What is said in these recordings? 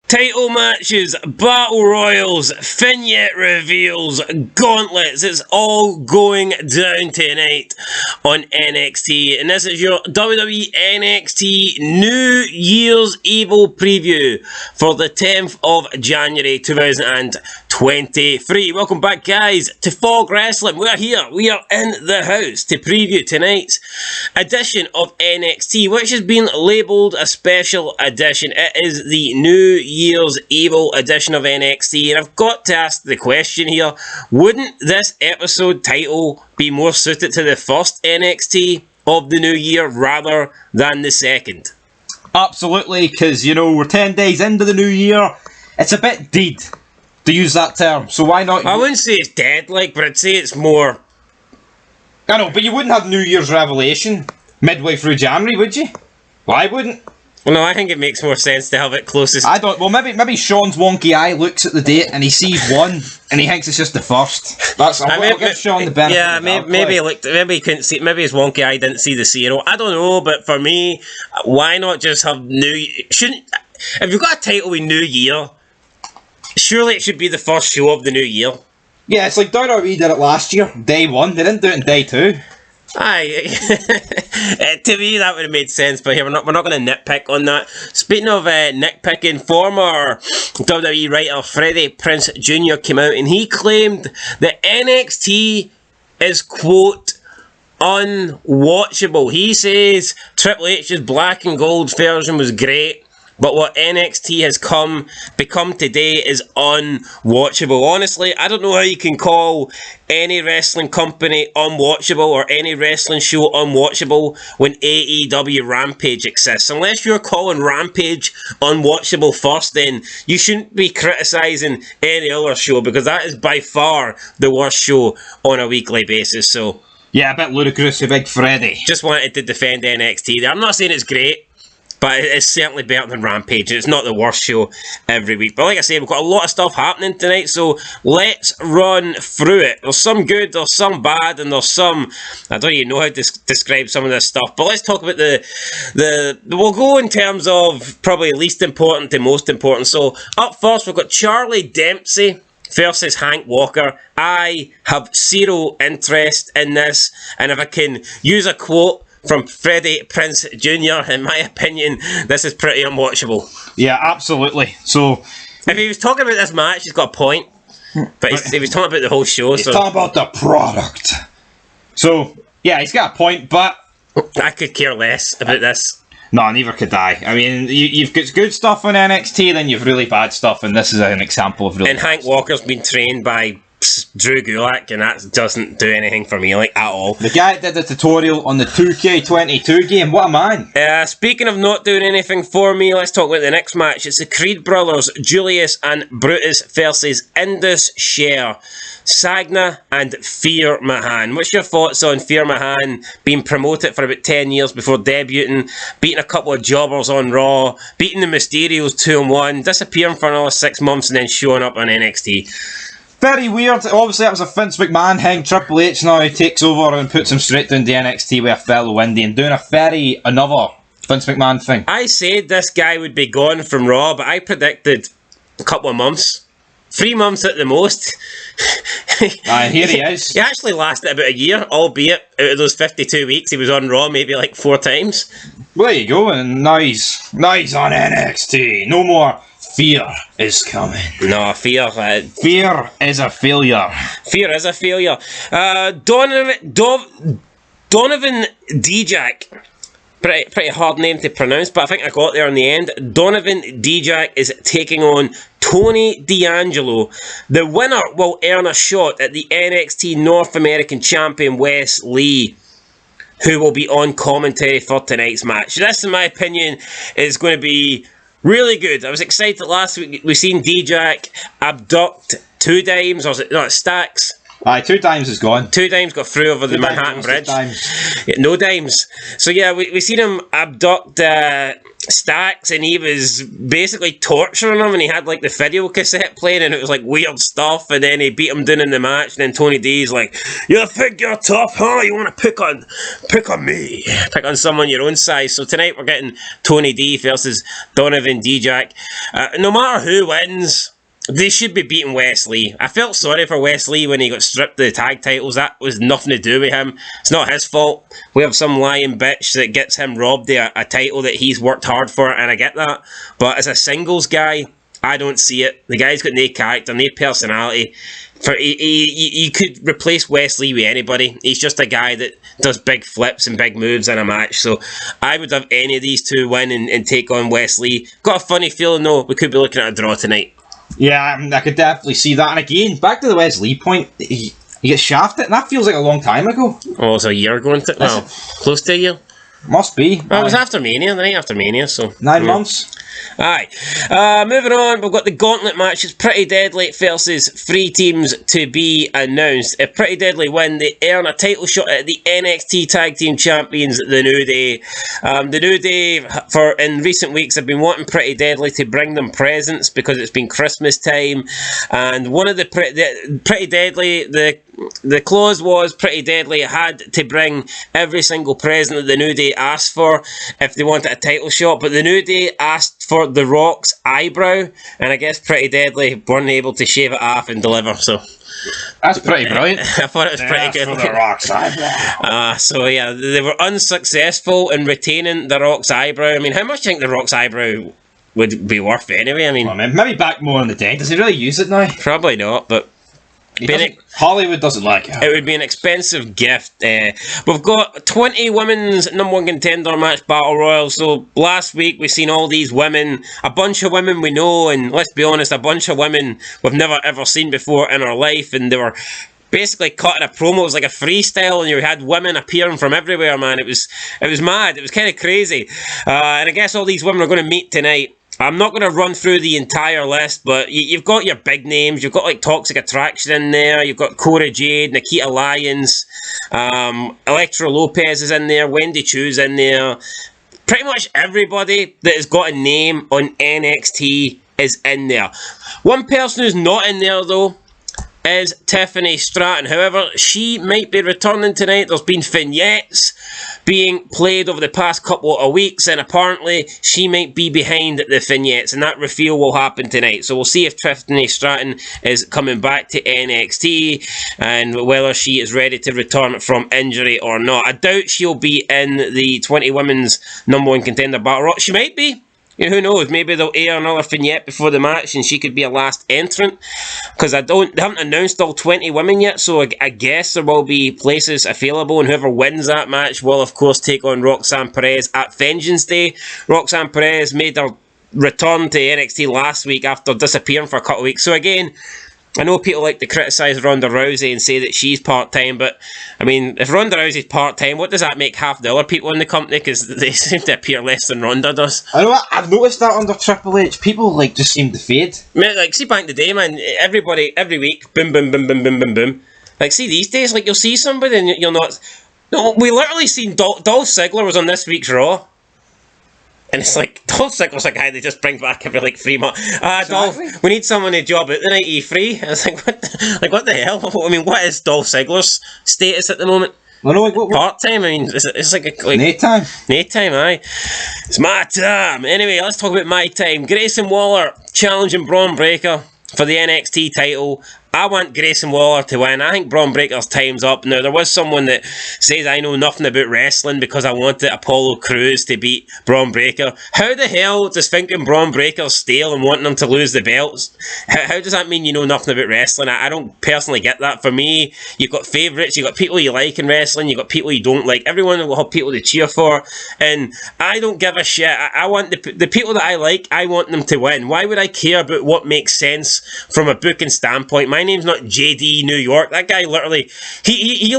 Title matches, battle royals, vignette reveals, gauntlets, it's all going down tonight on NXT. And this is your WWE NXT New Year's Evil preview for the 10th of January 2023. Welcome back, guys, to Fog Wrestling. We're here, we are in the house to preview tonight's edition of NXT, which has been labelled a special edition. It is the New Year's Evil edition of NXT, and I've got to ask the question here, wouldn't this episode title be more suited to the first NXT of the new year rather than the second? Absolutely, because, you know, we're 10 days into the new year. It's a bit dead, to use that term, so why not... I wouldn't say it's dead, like, but I'd say it's more... I know, but you wouldn't have New Year's Revelation midway through January, would you? Well, I wouldn't. No, I think it makes more sense to have it closest. I don't. Well, maybe Sean's wonky eye looks at the date and he sees one and he thinks it's just the first. I'll give Sean the benefit. Yeah, maybe he looked. Maybe he couldn't see. Maybe his wonky eye didn't see the 0. I don't know, but for me, why not just have Shouldn't if you've got a title with New Year, surely it should be the first show of the new year. Yeah, it's like WWE did it last year, day 1. They didn't do it in day 2. Aye, to me that would have made sense, but here we're not going to nitpick on that. Speaking of nitpicking, former WWE writer Freddie Prinze Jr. came out and he claimed that NXT is, quote, unwatchable. He says Triple H's black and gold version was great, but what NXT has become today is unwatchable. Honestly, I don't know how you can call any wrestling company unwatchable or any wrestling show unwatchable when AEW Rampage exists. Unless you're calling Rampage unwatchable first, then you shouldn't be criticising any other show, because that is by far the worst show on a weekly basis. So yeah, a bit ludicrous, a big Freddie. Just wanted to defend NXT. I'm not saying it's great, but it's certainly better than Rampage. It's not the worst show every week. But like I say, we've got a lot of stuff happening tonight, so let's run through it. There's some good, there's some bad, and there's some... I don't even know how to describe some of this stuff. But let's talk about we'll go in terms of probably least important to most important. So up first, we've got Charlie Dempsey versus Hank Walker. I have zero interest in this, and if I can use a quote from Freddie Prinze Jr., in my opinion, this is pretty unwatchable. Yeah, absolutely. So, if he was talking about this match, he's got a point. But he was talking about the whole show. He's talking about the product. So, yeah, he's got a point, but I could care less about this. No, neither could I. I mean, you've got good stuff on NXT, then you've really bad stuff, and this is an example of really And Hank Walker's been trained by Drew Gulak, and that doesn't do anything for me, like, at all. The guy that did the tutorial on the 2K22 game, what a man. Speaking of not doing anything for me, let's talk about the next match. It's the Creed brothers, Julius and Brutus versus Indus Sher, Sagna and Fear Mahan. What's your thoughts on Fear Mahan being promoted for about 10 years before debuting, beating a couple of jobbers on Raw, beating the Mysterios 2-1, disappearing for another 6 months and then showing up on NXT? Very weird. Obviously, that was a Vince McMahon thing. Triple H now takes over and puts him straight down to NXT with a fellow Indian, doing another Vince McMahon thing. I said this guy would be gone from Raw, but I predicted a couple of months. 3 months at the most. And here he is. He actually lasted about a year, albeit out of those 52 weeks he was on Raw maybe like 4 times. Well, there you go, and now he's on NXT. No more Fear is coming. No, Fear is a failure. Fear is a failure. Donovan Dijak. Pretty hard name to pronounce, but I think I got there in the end. Donovan Dijak is taking on Tony D'Angelo. The winner will earn a shot at the NXT North American Champion Wes Lee, who will be on commentary for tonight's match. This, in my opinion, is going to be really good. I was excited last week. We seen Dijak abduct 2 dimes, or is it not Stacks? Aye, 2 dimes is gone. 2 dimes got through over the Manhattan Bridge. Yeah, no dimes. So yeah, we seen him abduct Stacks, and he was basically torturing him, and he had like the video cassette playing, and it was like weird stuff, and then he beat him down in the match, and then Tony D's like, "You think you're tough, huh? You want to pick on me, pick on someone your own size." So tonight we're getting Tony D versus Donovan Dijak. No matter who wins, they should be beating Wesley. I felt sorry for Wesley when he got stripped of the tag titles. That was nothing to do with him. It's not his fault. We have some lying bitch that gets him robbed of a title that he's worked hard for, and I get that. But as a singles guy, I don't see it. The guy's got no character, no personality. You could replace Wesley with anybody. He's just a guy that does big flips and big moves in a match. So I would have any of these two win and take on Wesley. Got a funny feeling though, we could be looking at a draw tonight. Yeah, I could definitely see that. And again, back to the Wesley point, he gets shafted, and that feels like a long time ago. Oh, it's a year ago, isn't it? Well, close to a year. Must be. Well, it was after Mania, the night after Mania, so... 9 months. Aye. Moving on, we've got the Gauntlet match. It's Pretty Deadly versus 3 teams to be announced. If Pretty Deadly win, they earn a title shot at the NXT Tag Team Champions, The New Day. The New Day, in recent weeks, have been wanting Pretty Deadly to bring them presents because it's been Christmas time. And one of the Pretty Deadly, the clause was Pretty Deadly had to bring every single present that the New Day asked for if they wanted a title shot, but the New Day asked for The Rock's eyebrow, and I guess Pretty Deadly weren't able to shave it off and deliver, so... That's pretty brilliant. I thought it was pretty good. For The Rock's eyebrow. So yeah, they were unsuccessful in retaining The Rock's eyebrow. I mean, how much do you think The Rock's eyebrow would be worth anyway? I mean... Well, maybe back more in the day. Does he really use it now? Probably not, but... Hollywood doesn't like it. It would be an expensive gift. We've got 20 women's #1 contender match battle royal. So last week we've seen all these women, a bunch of women we know, and let's be honest, a bunch of women we've never ever seen before in our life, and they were basically cutting a promo. It was like a freestyle, and you had women appearing from everywhere, man. It was mad. It was kind of crazy. And I guess all these women are going to meet tonight. I'm not going to run through the entire list, but you've got your big names. You've got like Toxic Attraction in there. You've got Cora Jade, Nikita Lyons, Elektra Lopez is in there, Wendy Chu's in there. Pretty much everybody that has got a name on NXT is in there. One person who's not in there though is Tiffany Stratton. However, she might be returning tonight. There's been vignettes being played over the past couple of weeks, and apparently she might be behind the vignettes, and that reveal will happen tonight. So we'll see if Tiffany Stratton is coming back to NXT and whether she is ready to return from injury or not. I doubt she'll be in the 20 women's #1 contender battle royal. She might be. You know, who knows? Maybe they'll air another vignette before the match and she could be a last entrant. Because they haven't announced all 20 women yet, so I guess there will be places available, and whoever wins that match will, of course, take on Roxanne Perez at Vengeance Day. Roxanne Perez made her return to NXT last week after disappearing for a couple of weeks. So again, I know people like to criticise Ronda Rousey and say that she's part-time, but, I mean, if Ronda Rousey's part-time, what does that make half the other people in the company? Because they seem to appear less than Ronda does. I know, I've noticed that under Triple H. People, like, just seem to fade. Man, like, see back in the day, man, everybody, every week, boom, boom, boom, boom, boom, boom, boom. Like, see these days, like, you'll see somebody and you'll not... No, we literally seen Dolph Ziggler was on this week's Raw. And it's like, Dolph Ziggler's a guy they just bring back every like 3 months. Dolph, we need someone to job at the night, are you free? I was like, what the hell? I mean, what is Dolph Ziggler's status at the moment? Well, no, like, part-time? I mean, it's like a... Night time. Night time, aye. It's my time. Anyway, let's talk about my time. Grayson Waller challenging Braun Breaker for the NXT title. I want Grayson Waller to win. I think Braun Breaker's time's up. Now, there was someone that says I know nothing about wrestling because I wanted Apollo Crews to beat Braun Breaker. How the hell does thinking Braun Breaker's stale and wanting him to lose the belts, how does that mean you know nothing about wrestling? I don't personally get that. For me, you've got favourites, you've got people you like in wrestling, you've got people you don't like. Everyone will have people to cheer for, and I don't give a shit. I want the people that I like, I want them to win. Why would I care about what makes sense from a booking standpoint? My name's not JD New York. That guy literally, he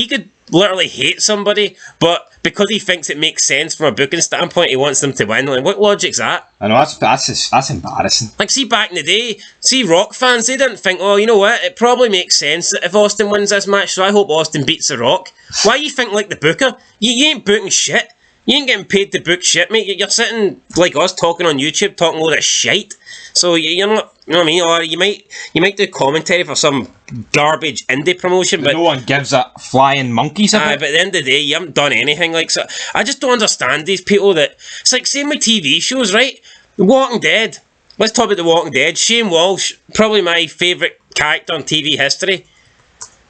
could literally hate somebody, but because he thinks it makes sense from a booking standpoint, he wants them to win. Like, what logic's that? I know, that's embarrassing. Like, see, back in the day, see, Rock fans, they didn't think, oh, you know what, it probably makes sense if Austin wins this match, so I hope Austin beats The Rock. Why you think like the booker? You ain't booking shit. You ain't getting paid to book shit, mate. You're sitting like us talking on YouTube, talking a load of shite. So you're not, you know what I mean? Or you might do commentary for some garbage indie promotion, but no one gives a flying monkeys about. but at the end of the day, you haven't done anything. Like, so I just don't understand these people that it's like same with TV shows, right? The Walking Dead. Let's talk about The Walking Dead. Shane Walsh, probably my favourite character in TV history.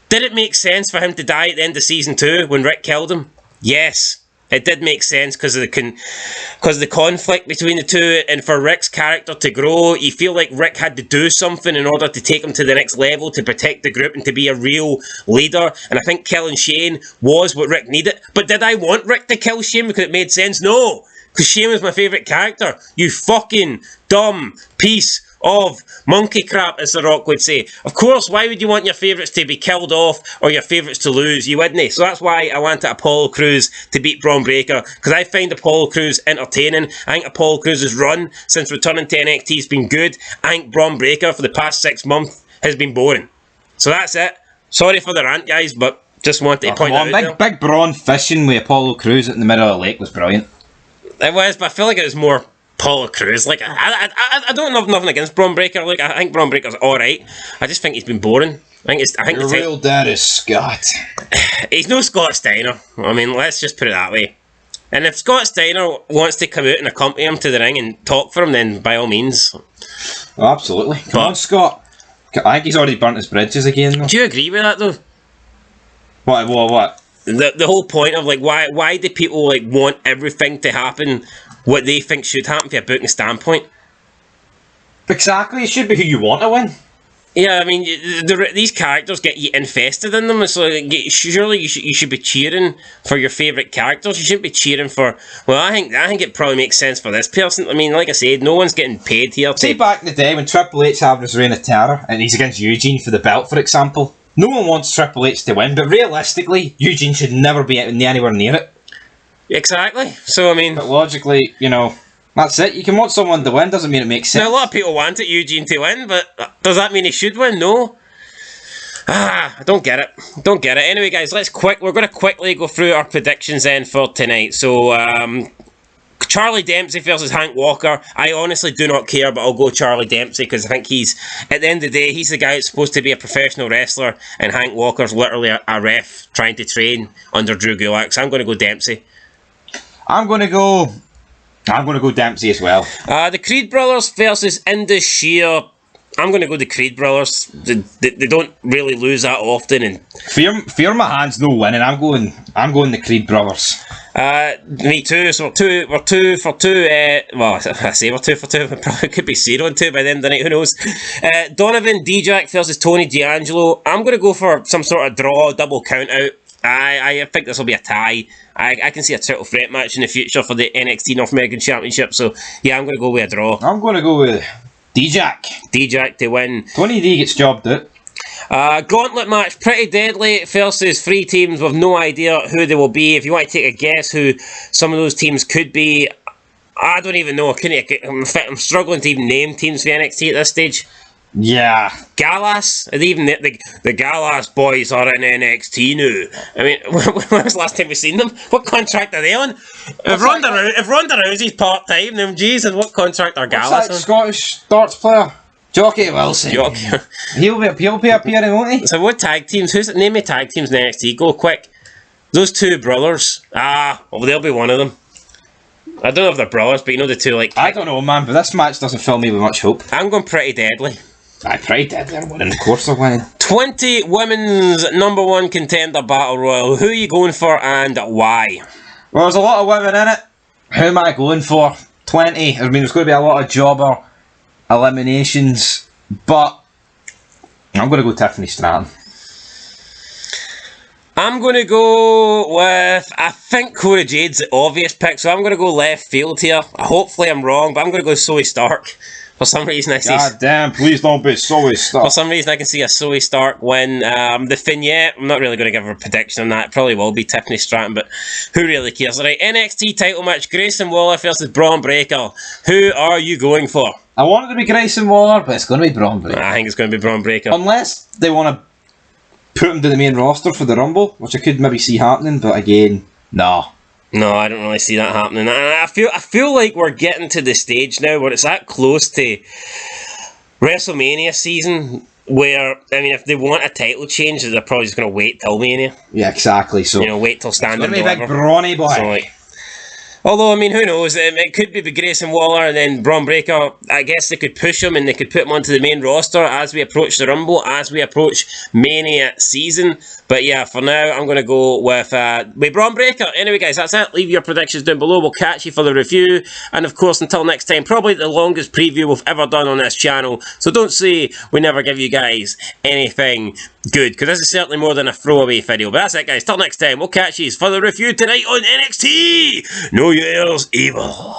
Did it make sense for him to die at the end of season 2 when Rick killed him? Yes. It did make sense because of the conflict between the two, and for Rick's character to grow, you feel like Rick had to do something in order to take him to the next level, to protect the group and to be a real leader, and I think killing Shane was what Rick needed. But did I want Rick to kill Shane because it made sense? No, because Shane was my favourite character. You fucking dumb piece of monkey crap, as The Rock would say. Of course, why would you want your favourites to be killed off or your favourites to lose? You wouldn't. So that's why I wanted Apollo Crews to beat Braun Breaker, because I find Apollo Crews entertaining. I think Apollo Crews' run since returning to NXT has been good. I think Braun Breaker for the past 6 months has been boring. So that's it. Sorry for the rant, guys, but just wanted to point that out. Big Braun fishing with Apollo Crews in the middle of the lake was brilliant. It was, but I feel like it was more Apollo Crews. Like, I don't have nothing against Braun Breaker. Like, I think Braun Breaker's alright. I just think he's been boring. I think Your real dad is Scott. He's no Scott Steiner. I mean, let's just put it that way. And if Scott Steiner wants to come out and accompany him to the ring and talk for him, then by all means. Oh, absolutely. Come on, Scott. I think he's already burnt his bridges again, though. Do you agree with that, though? What? The whole point of, like, why do people, like, want everything to happen what they think should happen from a booking standpoint? Exactly, it should be who you want to win. Yeah, I mean, these characters get you infested in them, so surely you should be cheering for your favourite characters. You shouldn't be cheering for, well, I think it probably makes sense for this person. I mean, like I said, no one's getting paid here. See, back in the day when Triple H had his reign of terror, and he's against Eugene for the belt, for example, no one wants Triple H to win, but realistically, Eugene should never be anywhere near it. Exactly. So, I mean, but logically, you know, that's it. You can want someone to win, doesn't mean it makes sense. Now, a lot of people wanted Eugene to win, but does that mean he should win? No. I don't get it. Anyway, guys, we're going to quickly go through our predictions then for tonight. So, Charlie Dempsey versus Hank Walker. I honestly do not care, but I'll go Charlie Dempsey because I think at the end of the day, he's the guy that's supposed to be a professional wrestler, and Hank Walker's literally a ref trying to train under Drew Gulak. So I'm going to go Dempsey. I'm going to go Dempsey as well. The Creed Brothers versus Indus Sher. I'm going to go the Creed Brothers. They don't really lose that often. And Fear my hands no winning. I'm going the Creed Brothers. Me too. So we're two for two. Well, I say we're 2 for 2. We probably could be 0-2 by the end of the night. Who knows? Donovan Dijak versus Tony D'Angelo. I'm going to go for some sort of draw, double count out. I think this will be a tie. I can see a triple threat match in the future for the NXT North American Championship. So, yeah, I'm going to go with a draw. I'm going to go with Dijak. Dijak to win. Tony D gets jobbed out. Gauntlet match, Pretty Deadly versus 3 teams with no idea who they will be. If you want to take a guess who some of those teams could be, I don't even know. I'm struggling to even name teams for NXT at this stage. Yeah. Gallas, and even the Gallas boys are in NXT now. I mean, when was the last time we seen them? What contract are they on? If Ronda Rousey's part-time, then Jesus, what contract are Gallas on? Scottish darts player? Jockey Wilson. He'll be appearing, won't he? So what tag teams? Name me tag teams in NXT. Go quick. Those 2 brothers. Well, they'll be one of them. I don't know if they're brothers, but you know the 2 like... I don't know, man, but this match doesn't fill me with much hope. I'm going Pretty Deadly. Pretty Deadly are winning. Of course they're winning. 20 women's number 1 contender battle royal. Who are you going for and why? Well, there's a lot of women in it. Who am I going for? 20. I mean, there's going to be a lot of jobber eliminations, but I'm going to go Tiffany Stratton. I'm going to go with, I think Cora Jade's the obvious pick, so I'm going to go left field here. Hopefully I'm wrong, but I'm going to go Zoe Stark. For some reason I see... God damn, please don't be Zoe Stark. For some reason I can see a Zoe Stark win. The vignette, I'm not really going to give her a prediction on that. It probably will be Tiffany Stratton, but who really cares? Alright, NXT title match, Grayson Waller versus Braun Breaker. Who are you going for? I want it to be Grayson Waller, but it's going to be Braun Breaker. I think it's going to be Braun Breaker. Unless they want to put him to the main roster for the Rumble, which I could maybe see happening, but again, no. No, I don't really see that happening. And I feel like we're getting to the stage now where it's that close to WrestleMania season where, I mean, if they want a title change, they're probably just going to wait till Mania. Yeah, exactly. So, you know, wait till Stand and It's going to be a Deliver. big brawny boy. So, like, although, I mean, who knows? It could be the Grayson Waller and then Braun Breaker. I guess they could push him and they could put him onto the main roster as we approach the Rumble, as we approach Mania season. But yeah, for now, I'm going to go with Braun Breaker. Anyway, guys, that's it. Leave your predictions down below. We'll catch you for the review. And of course, until next time, probably the longest preview we've ever done on this channel. So don't say we never give you guys anything good, because this is certainly more than a throwaway video. But that's it, guys. Till next time, we'll catch you for the review tonight on NXT. New Year's Evil.